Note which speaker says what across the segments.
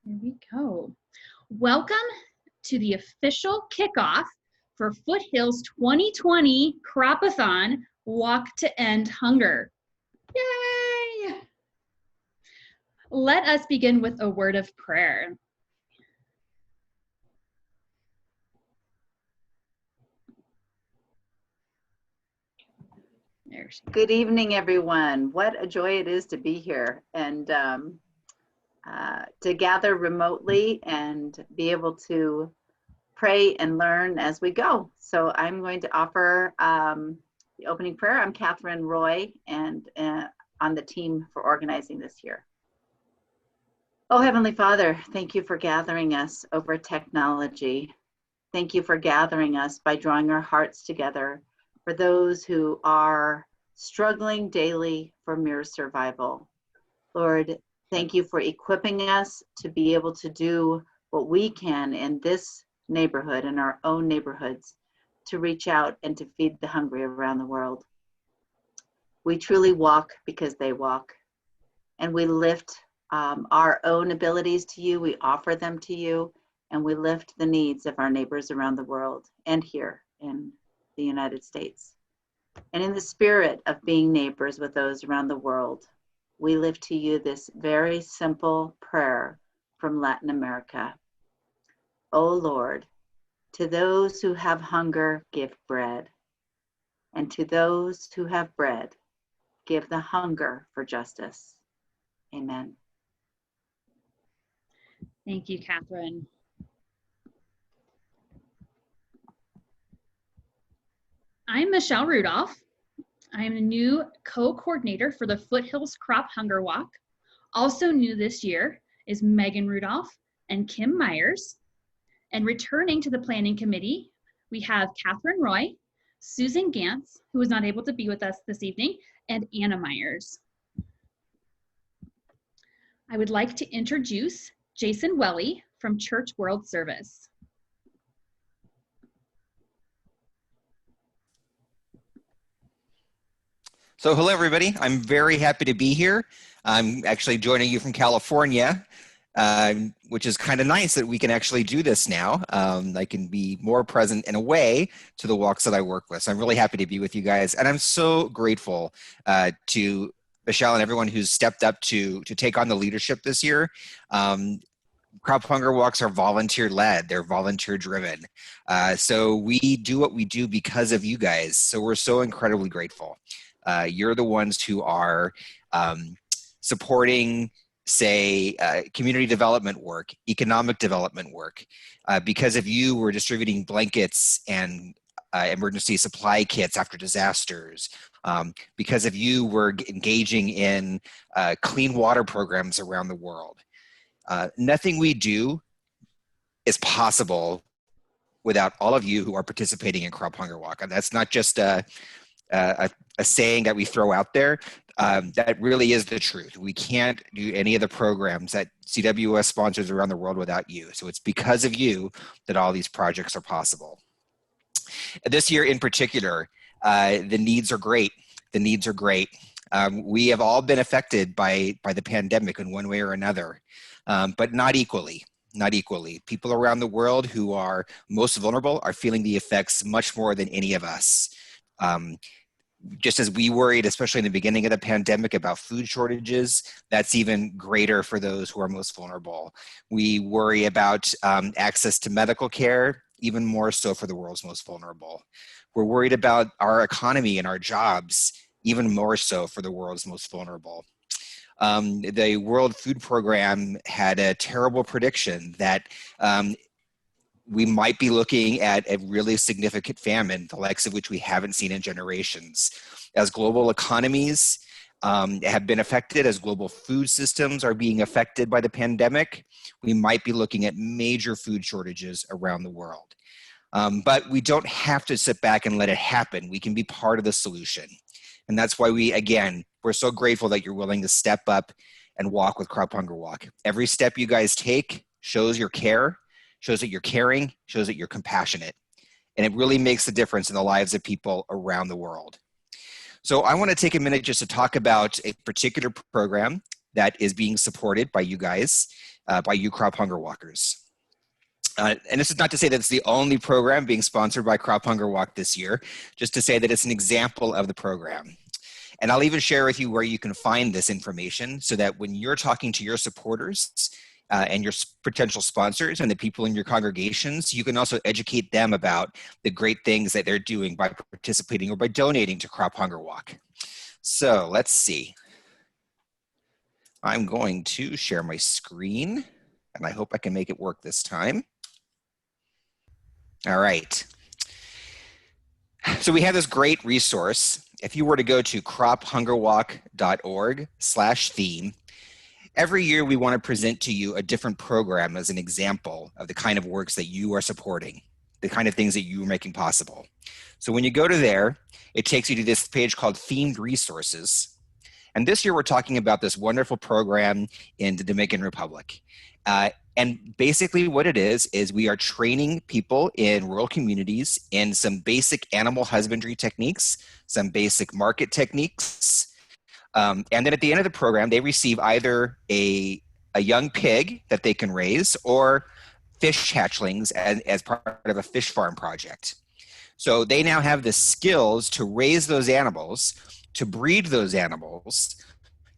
Speaker 1: Here we go. Welcome to the official kickoff for Foothills 2020 CROP-athon Walk to End Hunger. Yay! Let us begin with a word of prayer.
Speaker 2: Good evening, everyone. What a joy it is to be here and to gather remotely and be able to pray and learn as we go. So I'm going to offer the opening prayer. I'm Catherine Roy and on the team for organizing this year. Oh, Heavenly Father, thank you for gathering us over technology. Thank you for gathering us by drawing our hearts together for those who are struggling daily for mere survival. Lord, thank you for equipping us to be able to do what we can in this neighborhood, in our own neighborhoods, to reach out and to feed the hungry around the world. We truly walk because they walk, and we lift our own abilities to you, we offer them to you, and we lift the needs of our neighbors around the world and here in the United States. And in the spirit of being neighbors with those around the world, we lift to you this very simple prayer from Latin America. O Lord, to those who have hunger, give bread. And to those who have bread, give the hunger for justice. Amen.
Speaker 1: Thank you, Catherine. I'm Michelle Rudolph. I'm the new co-coordinator for the Foothills Crop Hunger Walk. Also new this year is Megan Rudolph and Kim Myers. And returning to the planning committee, we have Catherine Roy, Susan Gantz, who is not able to be with us this evening, and Anna Myers. I would like to introduce Jason Welly from Church World Service.
Speaker 3: So hello, everybody. I'm very happy to be here. I'm actually joining you from California, which is kind of nice that we can actually do this now. I can be more present in a way to the walks that I work with. So I'm really happy to be with you guys. And I'm so grateful to Michelle and everyone who's stepped up to take on the leadership this year. Crop Hunger Walks are volunteer-led. They're volunteer-driven. So we do what we do because of you guys. So we're so incredibly grateful. You're the ones who are supporting, say, community development work, economic development work. Because of you, we're distributing blankets and emergency supply kits after disasters. Because of you, we're engaging in clean water programs around the world. Nothing we do is possible without all of you who are participating in Crop Hunger Walk. And that's not just a saying that we throw out there. That really is the truth. We can't do any of the programs that CWS sponsors around the world without you. So it's because of you that all these projects are possible. This year in particular, the needs are great. The needs are great. We have all been affected by the pandemic in one way or another, but not equally. Not equally. People around the world who are most vulnerable are feeling the effects much more than any of us. Just as we worried, especially in the beginning of the pandemic, about food shortages, that's even greater for those who are most vulnerable. We worry about access to medical care, even more so for the world's most vulnerable. We're worried about our economy and our jobs, even more so for the world's most vulnerable. The World Food Program had a terrible prediction that we might be looking at a really significant famine, the likes of which we haven't seen in generations. As global economies have been affected, as global food systems are being affected by the pandemic, we might be looking at major food shortages around the world. But we don't have to sit back and let it happen. We can be part of the solution. And that's why we're so grateful that you're willing to step up and walk with Crop Hunger Walk. Every step you guys take shows your care, shows that you're caring, shows that you're compassionate. And it really makes a difference in the lives of people around the world. So I want to take a minute just to talk about a particular program that is being supported by you guys, by you CROP Hunger Walkers. And this is not to say that it's the only program being sponsored by CROP Hunger Walk this year, just to say that it's an example of the program. And I'll even share with you where you can find this information so that when you're talking to your supporters and your potential sponsors and the people in your congregations, you can also educate them about the great things that they're doing by participating or by donating to CROP Hunger Walk. So let's see. I'm going to share my screen, and I hope I can make it work this time. All right. So we have this great resource. If you were to go to crophungerwalk.org/theme, every year we want to present to you a different program as an example of the kind of works that you are supporting, the kind of things that you are making possible. So when you go to there, it takes you to this page called Themed Resources. And this year we're talking about this wonderful program in the Dominican Republic. And basically what it is we are training people in rural communities in some basic animal husbandry techniques, some basic market techniques. And then at the end of the program, they receive either a young pig that they can raise or fish hatchlings as part of a fish farm project. So they now have the skills to raise those animals, to breed those animals,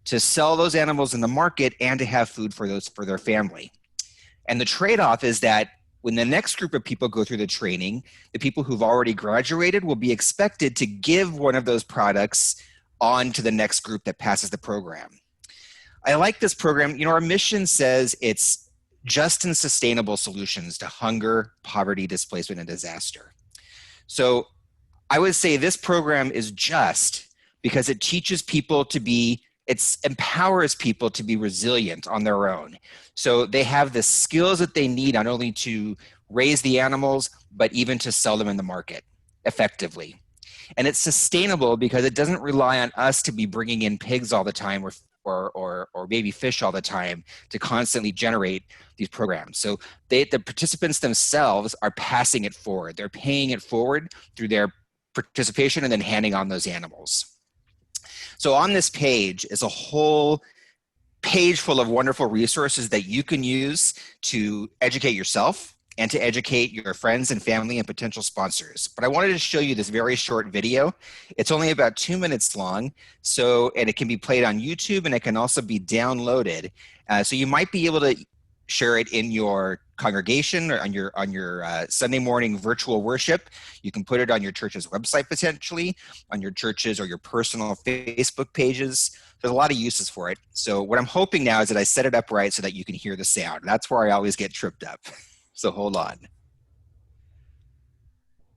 Speaker 3: to sell those animals in the market, and to have food for their family. And the trade-off is that when the next group of people go through the training, the people who've already graduated will be expected to give one of those products on to the next group that passes the program. I like this program. You know, our mission says it's just and sustainable solutions to hunger, poverty, displacement, and disaster. So I would say this program is just because it teaches people to be, it empowers people to be resilient on their own. So they have the skills that they need not only to raise the animals, but even to sell them in the market effectively. And it's sustainable because it doesn't rely on us to be bringing in pigs all the time or maybe fish all the time to constantly generate these programs. So the participants themselves are passing it forward. They're paying it forward through their participation and then handing on those animals. So on this page is a whole page full of wonderful resources that you can use to educate yourself and to educate your friends and family and potential sponsors. But I wanted to show you this very short video. It's only about 2 minutes long, and it can be played on YouTube and it can also be downloaded. So you might be able to share it in your congregation or on your Sunday morning virtual worship. You can put it on your church's website potentially, on your church's or your personal Facebook pages. There's a lot of uses for it. So what I'm hoping now is that I set it up right so that you can hear the sound. That's where I always get tripped up. So hold on.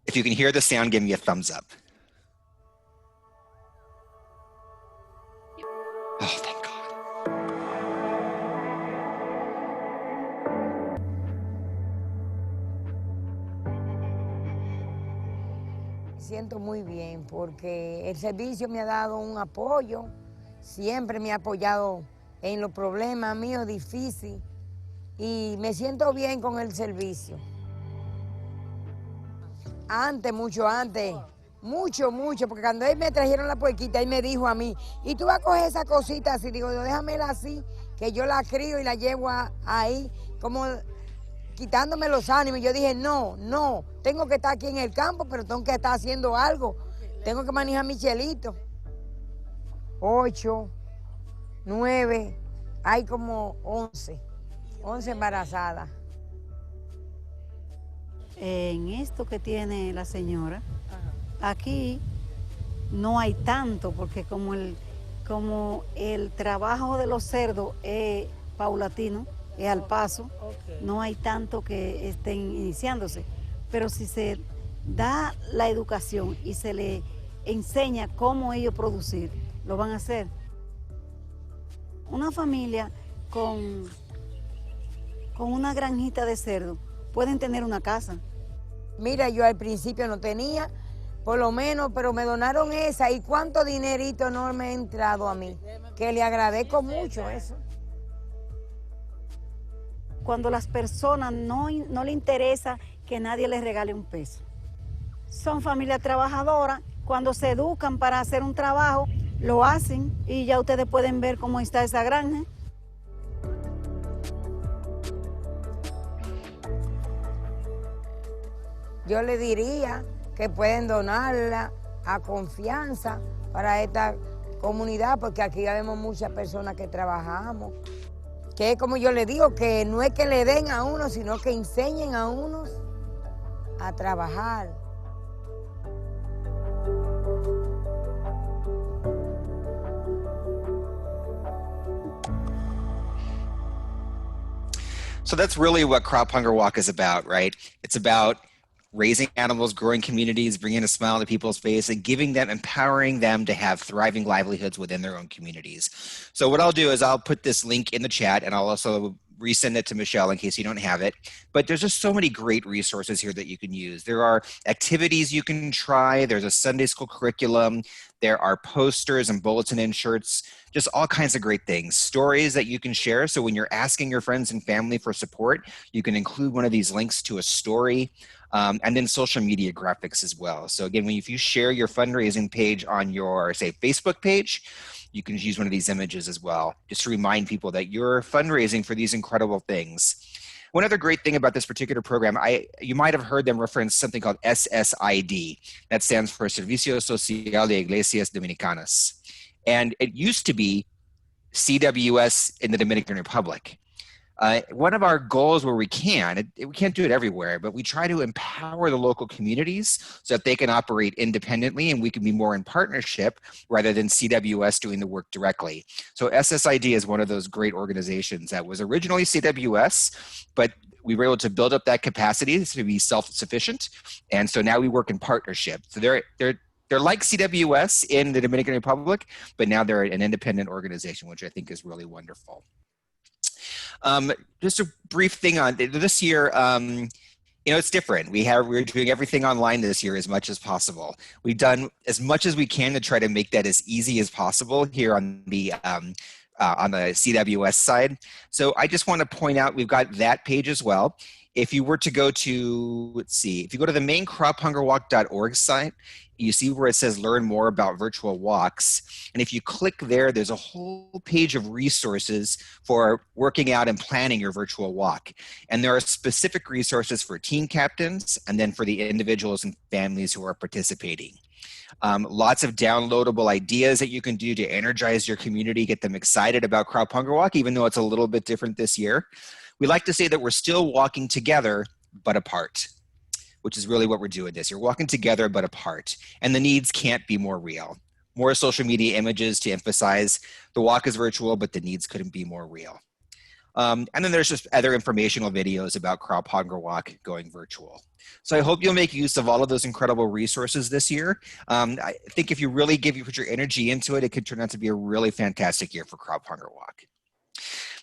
Speaker 3: If you can hear the sound, give me a thumbs up. Oh, thank God.
Speaker 4: Siento muy bien porque el servicio me ha dado un apoyo, siempre me ha apoyado en los problemas míos difíciles y me siento bien con el servicio. Antes, mucho, porque cuando él me trajeron la puerquita, él me dijo a mí, y tú vas a coger esa cosita así, digo, déjamela así, que yo la crío y la llevo ahí, como quitándome los ánimos. Yo dije, no, tengo que estar aquí en el campo, pero tengo que estar haciendo algo. Tengo que manejar mi chelito. 8, 9, hay como 11 embarazadas.
Speaker 5: En esto que tiene la señora, aquí no hay tanto, porque como el trabajo de los cerdos es paulatino, es al paso, no hay tanto que estén iniciándose. Pero si se da la educación y se le enseña cómo ellos producir, lo van a hacer. Una familia con una granjita de cerdo pueden tener una casa.
Speaker 4: Mira, yo al principio no tenía, por lo menos, pero me donaron esa, y cuánto dinerito no me ha entrado a mí, que le agradezco mucho eso.
Speaker 5: Cuando las personas no le interesa que nadie les regale un peso. Son familias trabajadoras, cuando se educan para hacer un trabajo, lo hacen y ya ustedes pueden ver cómo está esa granja.
Speaker 4: yo le diría que pueden donarla a confianza para esta comunidad, porque aquí vemos muchas personas que trabajamos. Que es como yo le digo, que no es que le den a uno, sino que enseñen a unos a trabajar.
Speaker 3: So that's really what Crop Hunger Walk is about, right? It's about raising animals, growing communities, bringing a smile to people's face, and giving them, empowering them to have thriving livelihoods within their own communities. So what I'll do is I'll put this link in the chat, and I'll also resend it to Michelle in case you don't have it. But there's just so many great resources here that you can use. There are activities you can try. There's a Sunday school curriculum. There are posters and bulletin inserts, just all kinds of great things. Stories that you can share. So when you're asking your friends and family for support, you can include one of these links to a story. And then social media graphics as well. So again, if you share your fundraising page on your, say, Facebook page, you can use one of these images as well, just to remind people that you're fundraising for these incredible things. One other great thing about this particular program, you might have heard them reference something called SSID. That stands for Servicio Social de Iglesias Dominicanas. And it used to be CWS in the Dominican Republic. One of our goals where we can't do it everywhere, but we try to empower the local communities so that they can operate independently and we can be more in partnership rather than CWS doing the work directly. So SSID is one of those great organizations that was originally CWS, but we were able to build up that capacity to be self-sufficient. And so now we work in partnership. So they're like CWS in the Dominican Republic, but now they're an independent organization, which I think is really wonderful. Just a brief thing on this year, it's different. We're doing everything online this year as much as possible. We've done as much as we can to try to make that as easy as possible here on the CWS side. So I just want to point out, we've got that page as well. If you were to go to, if you go to the main crophungerwalk.org site, you see where it says learn more about virtual walks. And if you click there, there's a whole page of resources for working out and planning your virtual walk. And there are specific resources for team captains and then for the individuals and families who are participating. Lots of downloadable ideas that you can do to energize your community, get them excited about Crop Hunger Walk, even though it's a little bit different this year. We like to say that we're still walking together, but apart, which is really what we're doing this year. Walking together, but apart. And the needs can't be more real. More social media images to emphasize the walk is virtual, but the needs couldn't be more real. And then there's just other informational videos about Crop Hunger Walk going virtual. So I hope you'll make use of all of those incredible resources this year. I think if you really put your energy into it, it could turn out to be a really fantastic year for Crop Hunger Walk.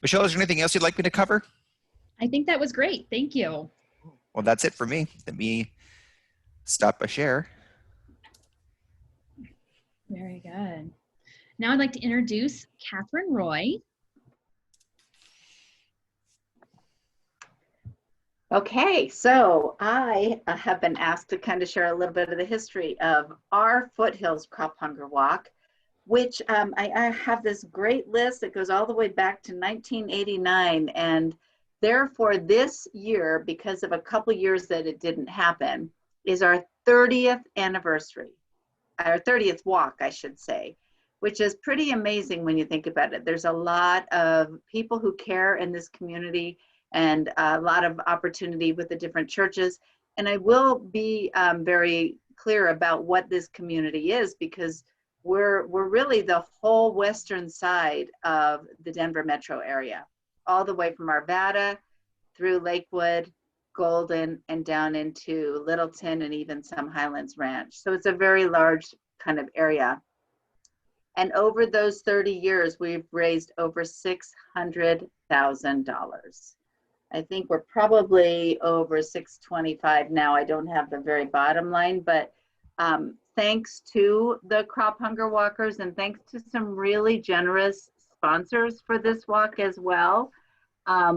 Speaker 3: Michelle, is there anything else you'd like me to cover?
Speaker 1: I think that was great. Thank you.
Speaker 3: Well, that's it for me. Let me stop a share.
Speaker 1: Very good. Now I'd like to introduce Catherine Roy.
Speaker 2: Okay, so I have been asked to kind of share a little bit of the history of our Foothills Crop Hunger Walk, which I have this great list that goes all the way back to 1989. And therefore this year, because of a couple years that it didn't happen, is our 30th anniversary, our 30th walk, I should say, which is pretty amazing when you think about it. There's a lot of people who care in this community and a lot of opportunity with the different churches. And I will be very clear about what this community is, because we're really the whole western side of the Denver metro area, all the way from Arvada through Lakewood, Golden, and down into Littleton and even some Highlands Ranch. So it's a very large kind of area. And over those 30 years, we've raised over $600,000. I think we're probably over 625 now. I don't have the very bottom line, but thanks to the Crop Hunger Walkers and thanks to some really generous sponsors for this walk as well,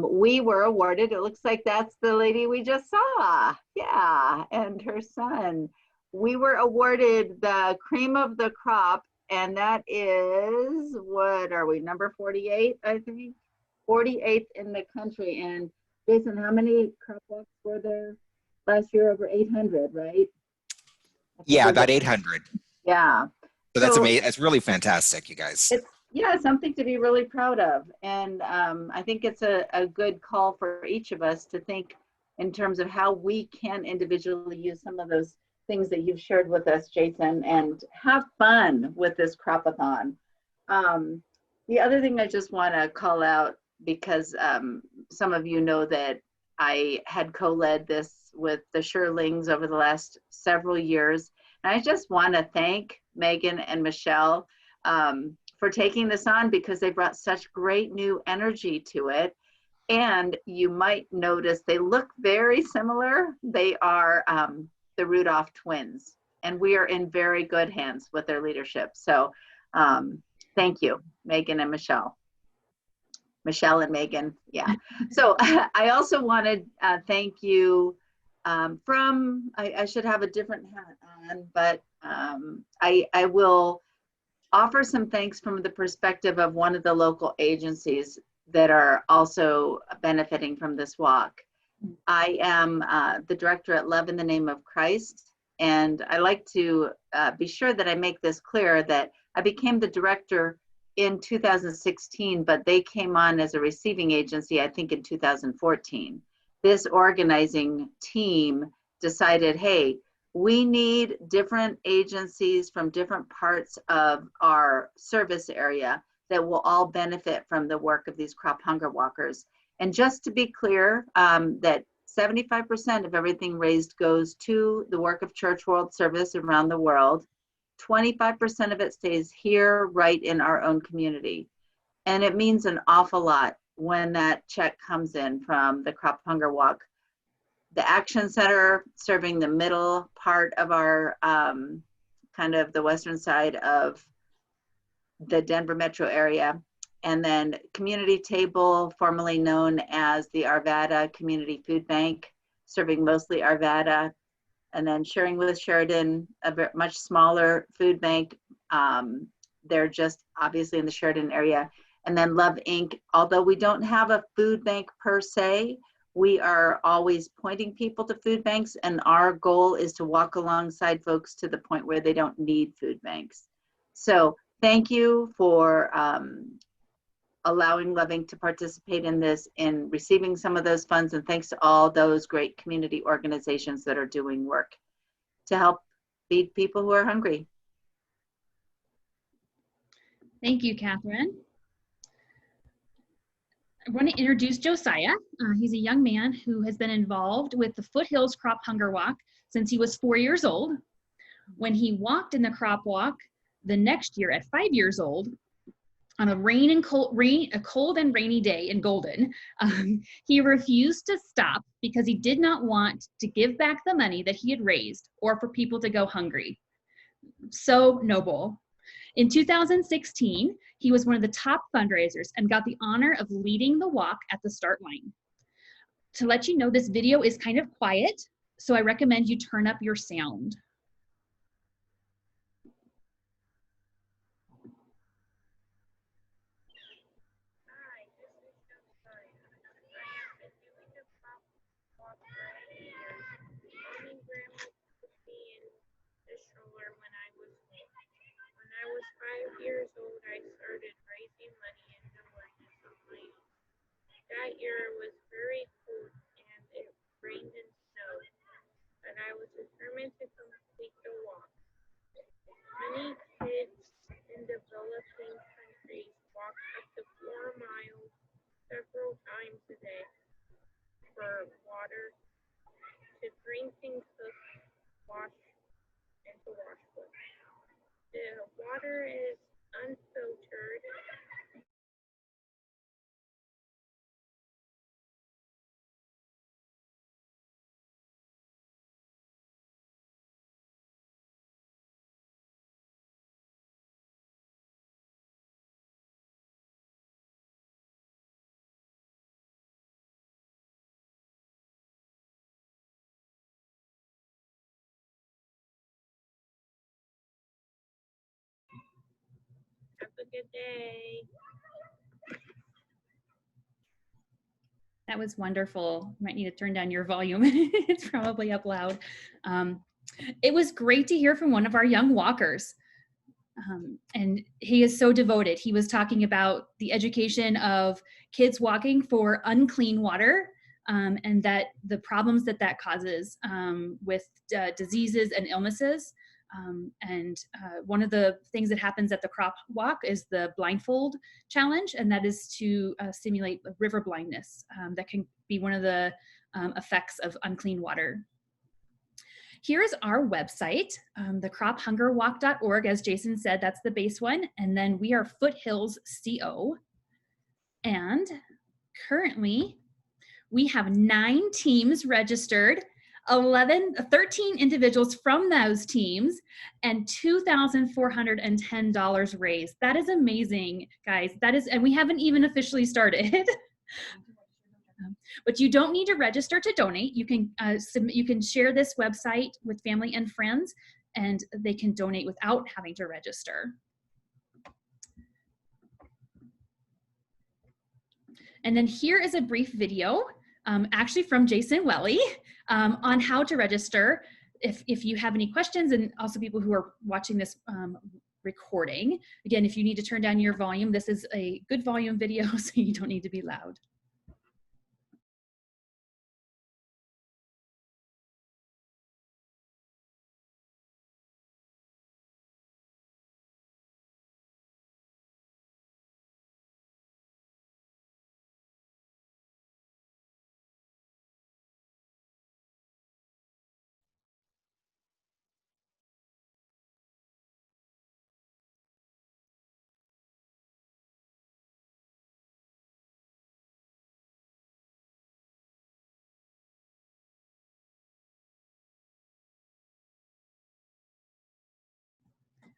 Speaker 2: we were awarded, it looks like that's the lady we just saw, yeah, and her son. We were awarded the cream of the crop, and that is, what are we, number 48, I think? 48th in the country. And Jason, how many crop walks were there last year over 800, right?
Speaker 3: Yeah, about 800.
Speaker 2: Yeah.
Speaker 3: So that's amazing. It's really fantastic, you guys.
Speaker 2: It's, yeah, something to be really proud of. And I think it's a good call for each of us to think in terms of how we can individually use some of those things that you've shared with us, Jason, and have fun with this CROP-athon. The other thing I just want to call out, because some of you know that I had co-led this with the Sherlings over the last several years. And I just want to thank Megan and Michelle for taking this on, because they brought such great new energy to it. And you might notice they look very similar. They are the Rudolph twins, and we are in very good hands with their leadership. So thank you, Megan and Michelle. Michelle and Megan, yeah. So I also wanted to thank you I should have a different hat on, but I will offer some thanks from the perspective of one of the local agencies that are also benefiting from this walk. I am the director at Love in the Name of Christ, and I like to be sure that I make this clear that I became the director in 2016, but they came on as a receiving agency, I think in 2014. This organizing team decided, hey, we need different agencies from different parts of our service area that will all benefit from the work of these crop hunger walkers. And just to be clear, that 75% of everything raised goes to the work of Church World Service around the world. 25% of it stays here right in our own community. And it means an awful lot when that check comes in from the Crop Hunger Walk. The Action Center serving the middle part of our kind of the western side of the Denver metro area. And then Community Table, formerly known as the Arvada Community Food Bank, serving mostly Arvada. And then Sharing with Sheridan, a much smaller food bank. They're just obviously in the Sheridan area. And then Love Inc., although we don't have a food bank per se, we are always pointing people to food banks, and our goal is to walk alongside folks to the point where they don't need food banks. So thank you for allowing Love Inc. to participate in this, in receiving some of those funds, and thanks to all those great community organizations that are doing work to help feed people who are hungry.
Speaker 1: Thank you, Catherine. I want to introduce Josiah. He's a young man who has been involved with the Foothills Crop Hunger Walk since he was 4 years old. When he walked in the crop walk the next year at 5 years old, on a cold and rainy day in Golden, he refused to stop because he did not want to give back the money that he had raised or for people to go hungry. So noble. In 2016, he was one of the top fundraisers and got the honor of leading the walk at the start line. To let you know, this video is kind of quiet, so I recommend you turn up your sound.
Speaker 6: When I was 5 years old, I started raising money and awareness on my own. That year was very cold and it rained and snowed, but I was determined to complete the walk. Many kids in developing countries walk up to 4 miles several times a day for water, to drink and cook, wash, and to wash clothes. The water is unfiltered. Have a good day.
Speaker 1: That was wonderful. You might need to turn down your volume. It's probably up loud. It was great to hear from one of our young walkers. And he is so devoted. He was talking about the education of kids walking for unclean water, and that the problems that that causes with diseases and illnesses. And one of the things that happens at the CROP walk is the blindfold challenge, and that is to simulate river blindness. That can be one of the effects of unclean water. Here is our website, the CROP-hungerwalk.org. As Jason said, that's the base one. And then we are Foothills CO. And currently, we have 9 teams registered, 13 individuals from those teams, and $2,410 raised. That is amazing, guys. That is, and we haven't even officially started. But you don't need to register to donate. You can you can share this website with family and friends, and they can donate without having to register. And then here is a brief video, actually from Jason Welly, on how to register if you have any questions, and also people who are watching this recording. Again, if you need to turn down your volume, this is a good volume video, so you don't need to be loud.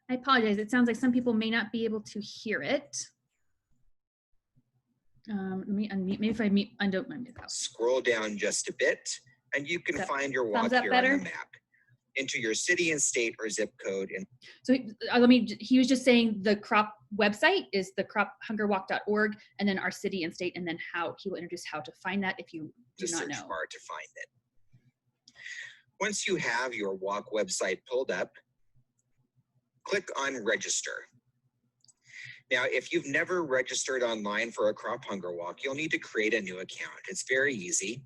Speaker 1: I apologize. It sounds like some people may not be able to hear it. Let me unmute. Maybe if I unmute myself.
Speaker 3: Scroll down just a bit, and you can find your walk here on the map. Enter your city and state or zip code.
Speaker 1: So he was just saying the CROP website is the CROP-hungerwalk.org, and then our city and state, and then he will introduce how to find that if you do not know.
Speaker 3: Search bar to find it. Once you have your walk website pulled up, click on register. Now, if you've never registered online for a CROP Hunger Walk, you'll need to create a new account. It's very easy.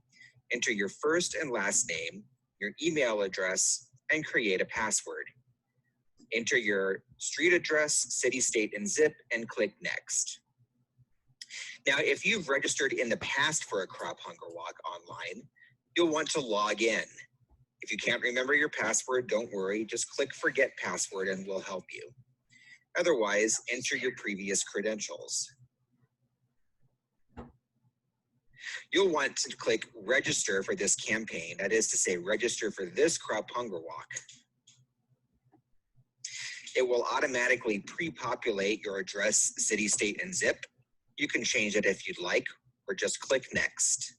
Speaker 3: Enter your first and last name, your email address, and create a password. Enter your street address, city, state, and zip, and click next. Now, if you've registered in the past for a CROP Hunger Walk online, you'll want to log in. If you can't remember your password, don't worry, just click forget password and we'll help you. Otherwise, enter your previous credentials. You'll want to click register for this campaign. That is to say, register for this CROP Hunger Walk. It will automatically pre-populate your address, city, state, and zip. You can change it if you'd like, or just click next.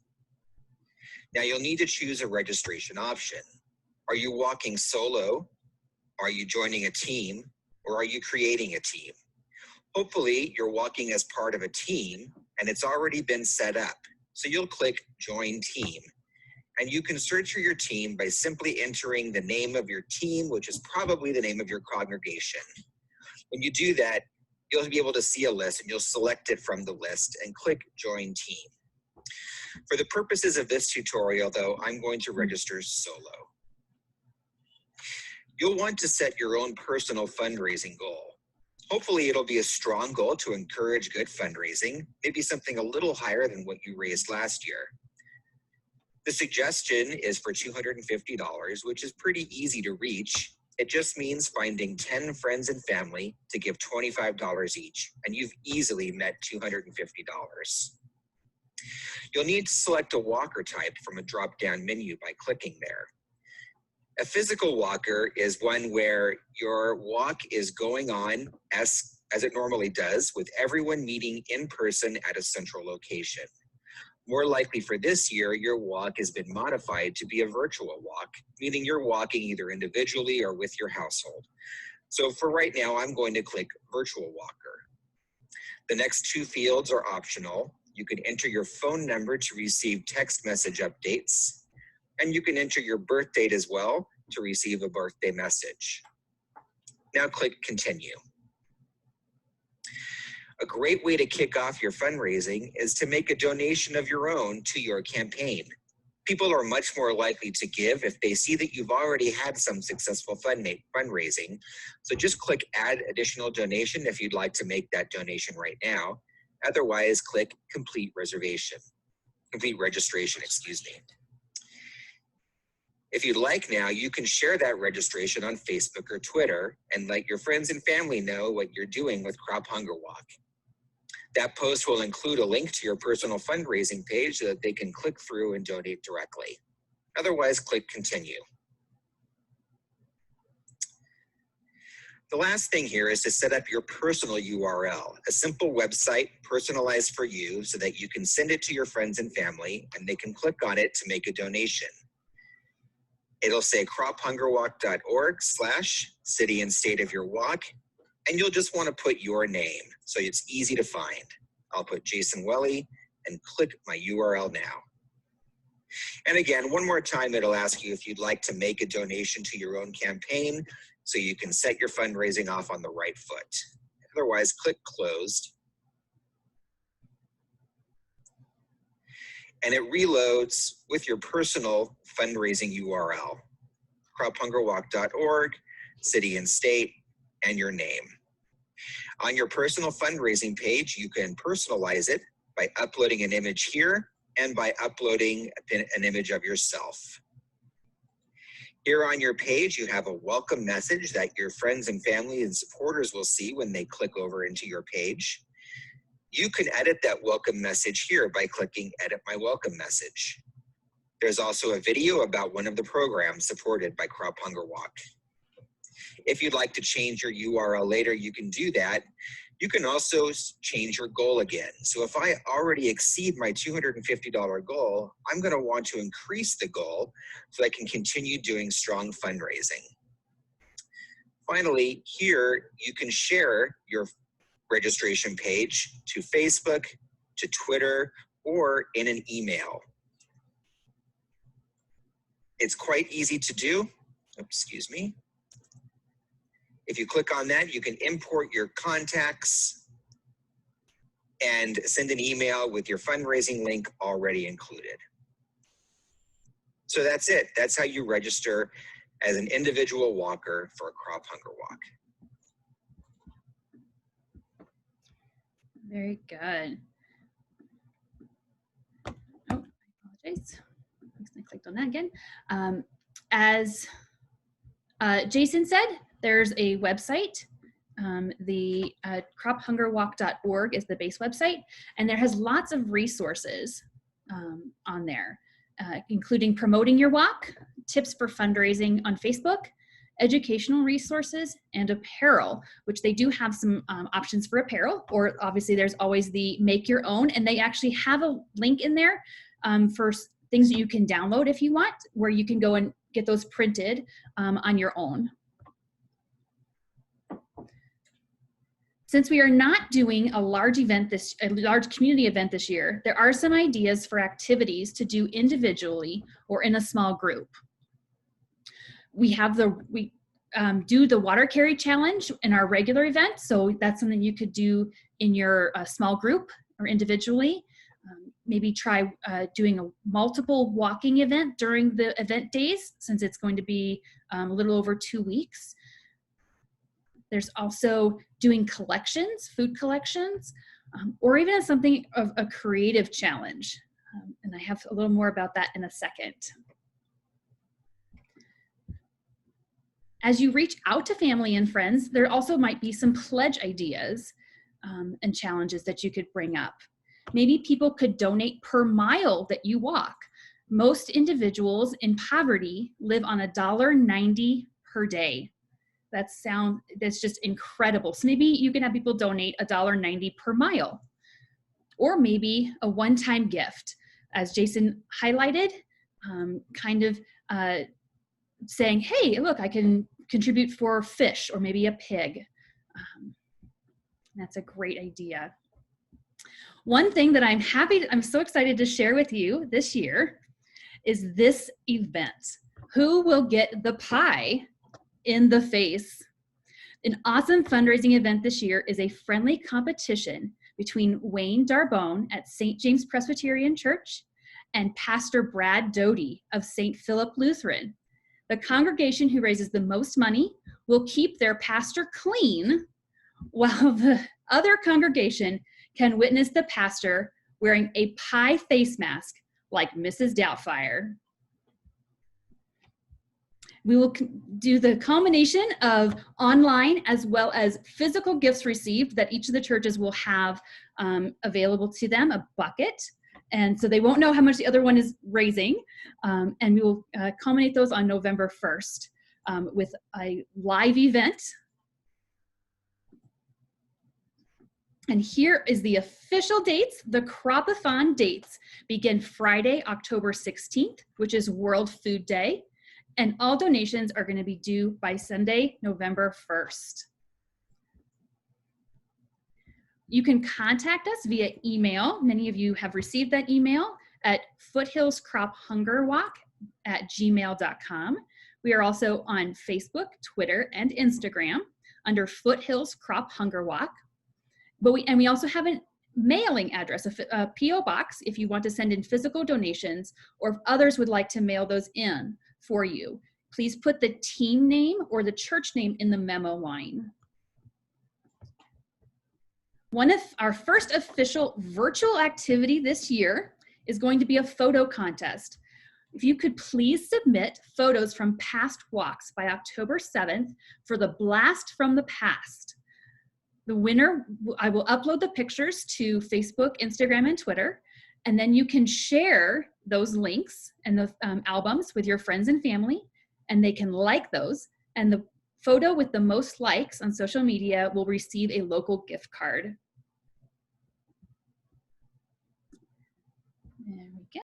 Speaker 3: Now you'll need to choose a registration option. Are you walking solo? Are you joining a team? Or are you creating a team? Hopefully you're walking as part of a team and it's already been set up. So you'll click join team. And you can search for your team by simply entering the name of your team, which is probably the name of your congregation. When you do that, you'll be able to see a list and you'll select it from the list and click join team. For the purposes of this tutorial though, I'm going to register solo. You'll want to set your own personal fundraising goal. Hopefully it'll be a strong goal to encourage good fundraising, maybe something a little higher than what you raised last year. The suggestion is for $250, which is pretty easy to reach. It just means finding 10 friends and family to give $25 each, and you've easily met $250. You'll need to select a walker type from a drop-down menu by clicking there. A physical walker is one where your walk is going on as it normally does, with everyone meeting in person at a central location. More likely for this year, your walk has been modified to be a virtual walk, meaning you're walking either individually or with your household. So for right now, I'm going to click virtual walker. The next two fields are optional. You can enter your phone number to receive text message updates, and you can enter your birth date as well to receive a birthday message. Now click Continue. A great way to kick off your fundraising is to make a donation of your own to your campaign. People are much more likely to give if they see that you've already had some successful fundraising. So just click Add Additional Donation if you'd like to make that donation right now. Otherwise, click Complete Registration, excuse me. If you'd like now, you can share that registration on Facebook or Twitter and let your friends and family know what you're doing with Crop Hunger Walk. That post will include a link to your personal fundraising page so that they can click through and donate directly. Otherwise, click Continue. The last thing here is to set up your personal URL, a simple website personalized for you so that you can send it to your friends and family and they can click on it to make a donation. It'll say crophungerwalk.org/city and state of your walk, and you'll just want to put your name so it's easy to find. I'll put Jason Welly and click my URL now. And again, one more time, it'll ask you if you'd like to make a donation to your own campaign so you can set your fundraising off on the right foot. Otherwise, click Closed. And it reloads with your personal fundraising URL, crophungerwalk.org, city and state, and your name. On your personal fundraising page, you can personalize it by uploading an image here and by uploading an image of yourself. Here on your page, you have a welcome message that your friends and family and supporters will see when they click over into your page. You can edit that welcome message here by clicking Edit My Welcome Message. There's also a video about one of the programs supported by Crop Hunger Walk. If you'd like to change your URL later, you can do that. You can also change your goal again. So if I already exceed my $250 goal, I'm going to want to increase the goal so I can continue doing strong fundraising. Finally, here you can share your registration page to Facebook, to Twitter, or in an email. It's quite easy to do. Excuse me. If you click on that, you can import your contacts and send an email with your fundraising link already included. So that's it. That's how you register as an individual walker for a Crop Hunger Walk.
Speaker 1: Very good. Oh, I apologize. I clicked on that again. As Jason said, there's a website. The crophungerwalk.org is the base website, and there has lots of resources on there, including promoting your walk, tips for fundraising on Facebook, educational resources, and apparel, which they do have some options for apparel, or obviously there's always the make your own, and they actually have a link in there for things that you can download if you want, where you can go and get those printed on your own. Since we are not doing a large community event this year, there are some ideas for activities to do individually or in a small group. We do the water carry challenge in our regular event, so that's something you could do in your small group or individually. Maybe try doing a multiple walking event during the event days, since it's going to be a little over 2 weeks. There's also doing collections, food collections, or even something of a creative challenge. And I have a little more about that in a second. As you reach out to family and friends, there also might be some pledge ideas and challenges that you could bring up. Maybe people could donate per mile that you walk. Most individuals in poverty live on $1.90 per day. That's just incredible. So maybe you can have people donate $1.90 per mile, or maybe a one-time gift, as Jason highlighted, saying, hey, look, I can contribute for fish or maybe a pig. That's a great idea. One thing that I'm so excited to share with you this year is this event. Who will get the pie in the face? An awesome fundraising event this year is a friendly competition between Wayne Darbone at St. James Presbyterian Church and Pastor Brad Doty of St. Philip Lutheran. The congregation who raises the most money will keep their pastor clean, while the other congregation can witness the pastor wearing a pie face mask like Mrs. Doubtfire. We will do the combination of online as well as physical gifts received that each of the churches will have available to them, a bucket. And so they won't know how much the other one is raising. And we will culminate those on November 1st with a live event. And here is the official dates. The CROP-athon dates begin Friday, October 16th, which is World Food Day. And all donations are going to be due by Sunday, November 1st. You can contact us via email. Many of you have received that email at foothillscrophungerwalk@gmail.com. We are also on Facebook, Twitter, and Instagram under Foothills Crop Hunger Walk. We also have a mailing address, a P.O. box, if you want to send in physical donations, or if others would like to mail those in for you. Please put the team name or the church name in the memo line. One of our first official virtual activity this year is going to be a photo contest. If you could please submit photos from past walks by October 7th for the Blast from the Past. The winner, I will upload the pictures to Facebook, Instagram, and Twitter, and then you can share those links and the albums with your friends and family, and they can like those. And the photo with the most likes on social media will receive a local gift card.